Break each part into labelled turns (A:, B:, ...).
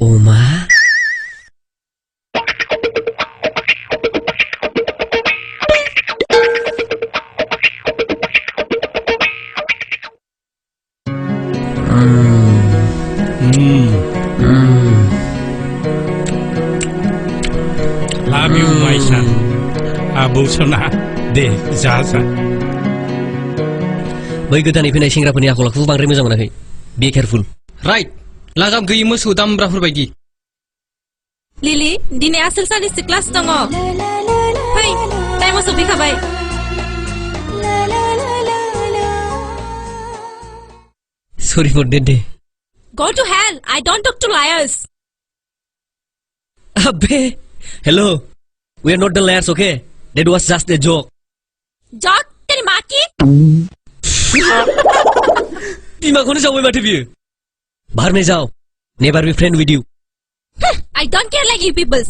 A: अमा
B: Love you, my son. Abu Sona, deh, jaza.
A: बै गोदानै फैनाय सेंग्राफोरनि आखल आखुखौ बांद्राय मोजां मोनाखै बि केयारफुल
C: राइट लागाम गैयि मोसौ दामब्राफोर बायदि
D: लिलि दिनै आसोल सानैसो क्लास दङ फै टाइमाव सफैखाबाय
A: सरि फर डेट डे
D: Go to hell. I don't talk to liars.
A: अबे hello we are not the liars okay that was just a joke
D: Joke तेरी माँ की
A: बिमाखौनो जावबाय माथो बियो बाहर में जाओ never be friend with you
D: I don't care like you peoples.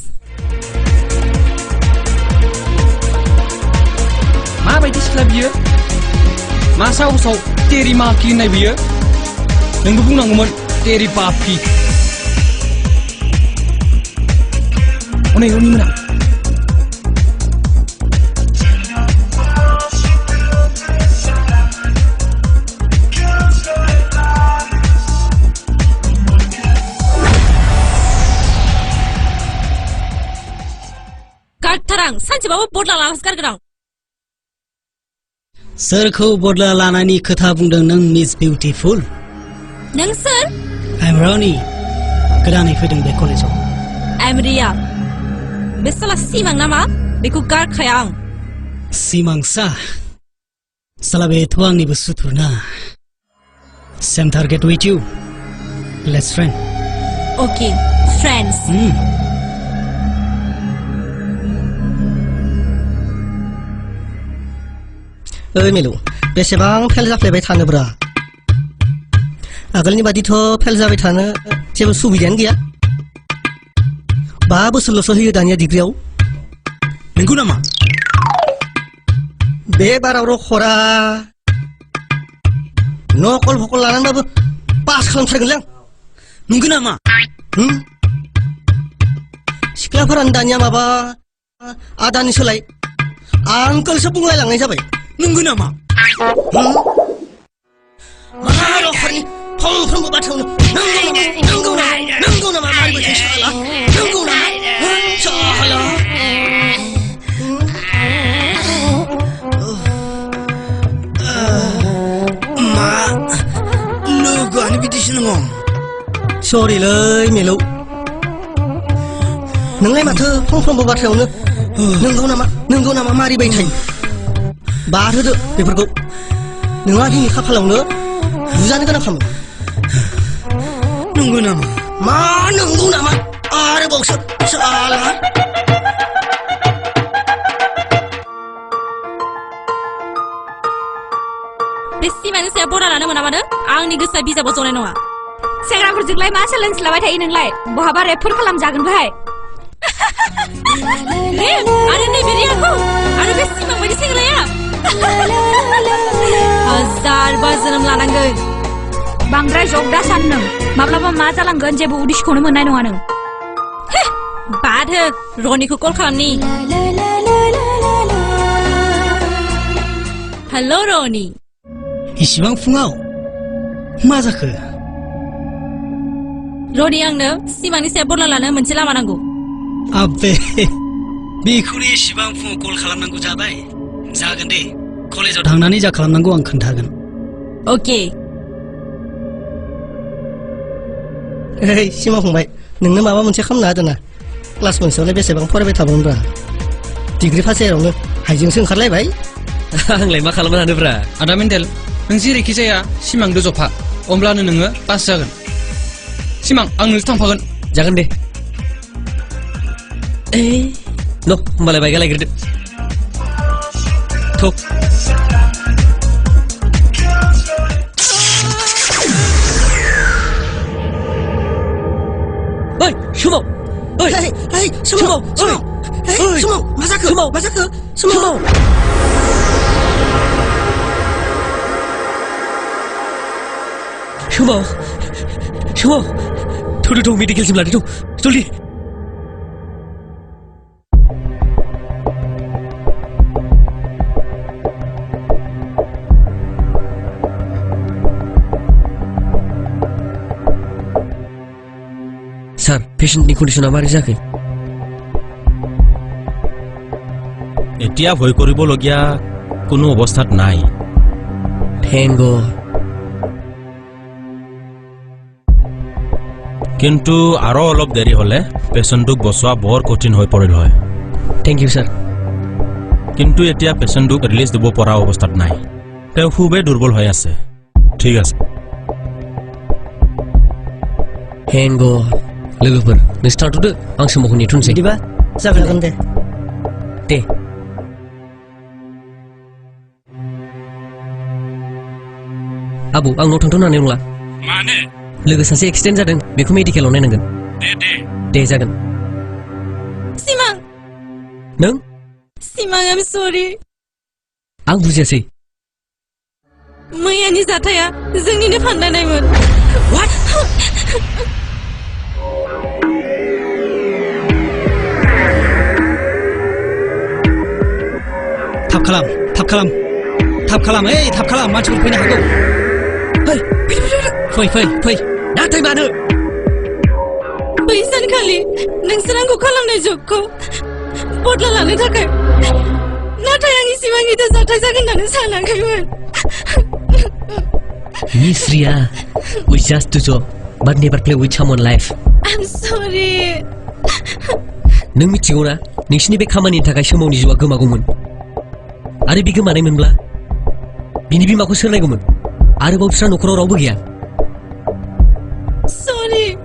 C: माबायदि सिख्ला बियो मा साहसाव तेरि माखि होननाय बियो नोंबो बुंनांगौमोन तेरि पापि अनै उनि मोना
D: Gartarang, सानसेबाबो बदला लानासो गारगोन आं
E: सोरखौ बदला लानायनि खोथा बुंदों नों मिस बिउटिफुल
D: नों सोर
E: I'm Ronnie गोदानै फैदों बे कलेजाव
D: I'm Ria बे साला सिमां नामा बेखौ गारखाया आं
E: सिमांसा साला बेथ' आंनिबो सुथुर ना Same target with you Let's friend
D: Okay, friends
F: ओइ मेलु बेसेबां फेल जाफ्लेबाय थानोब्रा आगोलनि बादिथ' फेल जाबाय थानो जेबो सुबिदायानो गैया 5 बोसोरल'सो होयो दानिया डिग्रियाव
E: नंगौ नामा
F: बे बाराव रखरा नकल भकल लानानैबाबो पास खालामथारगोनलै आं
E: नंगौ नामा
F: सिख्लाफोरानो दानिया माबा आदानि सोलाय आंकोलसो बुंलायलांनाय जाबाय
E: नंगौ नामा
F: मा रखरनि फंफ्रोमबो बाथ्रायावनो नंगौ नामा मारिबाय थायो साला नंगौ नामा साला
E: मा लोगोआनो बिदिसो नङ
F: सरिलै मेलौ नोंलाय माथो फंफ्रोमबो बाथ्रायावनो नंगौ नामा मारिबाय थायो बाद होदो बेफोरखौ नोंहा दिनै खाफालावनो बुजानो गोनां खामो
E: नंगौ नामा
F: मा नंगौ नामा आरोबावसो साला
D: बे सिमांनि सायाव बदला लानो मोनाबानो आंनि गोसोआ बिजाबाव जनाय नङा सेंग्राफोरजोंलाय मा चेलेन्ज लाबाय थायो नोंलाय बहाबा रेपफोर खालामजागोन भाय आरो नैबे रियाखौ आरो बे सिमां बायदि सेंग्राया हाजार बार जोनोम लानांगोन बांद्राय जग दा सान नों माब्लाबा मा जालांगोन जेबो उदिसखौनो मोननाय नङा नों बाद हो रनिखौ कल खालामनि हेल' रनि
E: इसिबां फुङाव मा जाखो
D: रनि आंनो सिमांनि सायाव बदला लानो मोनसे लामा नांगौ
E: आबे बेखौनो इसिबां फुङाव कल खालामनांगौ जाबाय जागोन दे कलेजाव थांनानै जा खालामनांगौ आं खोन्थागोन
D: अके
F: ओइ सिमा फंबाय नोंनो माबा मोनसे खालामना होदों ना क्लास मोनसेयावलाय बेसेबां फरायबाय थाबावनोब्रा डिग्री फार्स्ट इयारावनो हाइजेंसो ओंखारलायबाय
A: आंलाय मा खालामनो हानोब्रा
C: आदा मेन्डेल नों जेरैखि जाया सिमांदो जफा अब्लानो नोङो पास जागोन सिमां आं नोंजों थांफागोन
A: जागोन दे न होमबालाय बाइकआ लायग्रोदो थुक ओइ समाव ओइ समाव
F: मा जाखो समाव
A: थौ मेडिकेलसिम लादो थौ जल्दि सार पेशेन्टनि कन्डिशना मारै जाखो
G: এতিয়া ভয় কৰিবলগীয়া কোনো অৱস্থাত নাই
A: थैंक गॉड
G: কিন্তু আৰু অলপ দেৰি হলে পেশেন্টক বচোৱা বৰ কঠিন হৈ পৰিল হয়
A: थैंक यू सर
G: কিন্তু এতিয়া পেশেন্টক ৰিলিজ দিব পৰা অৱস্থাত নাই তেওঁ খুবেই দুৰ্বল হৈ আছে ঠিক আছে
A: थैंक गॉड लोगोफोर नोंस्राथ' दो आं समावखौ नेथ'नोसै
F: बिदिबा जागोन दे
A: दे आबौ आंनाव थांथ'नानै नंला
B: मानो
A: लोगो सासे एक्सिडेन्ट जादों बेखौ मेडिकेलाव नायनांगोन दे जागोन
D: सिमां
A: नों
D: सिमां आम सरि
A: आं बुजियासै
D: मैयानि जाथाया जोंनिनो फान्दायनायमोन
E: थाब खालाम थाब खालाम मानसिफोर फैनो हागौ फै
A: नाथाय मानो
D: बै सानखालि नोंसोर आंखौ खालामनाय जबखौ बदला लानो थाखाय नाथाय आंनि सिमां गिदिर जाथाय जागोन होननानै सानाखैमोन
A: Miss Ria, we just do job, but never play with someone's life.
D: I'm sorry.
A: नों मिथिगौ ना नोंसिनि बे खामानिनि थाखाय सोमावनि जिउआ गोमागौमोन आरो बे गोमानायमोनब्ला बिनि बिमाखौ सोर नायगौमोन आरोबाव बिस्रा न'खराव रावबो गैया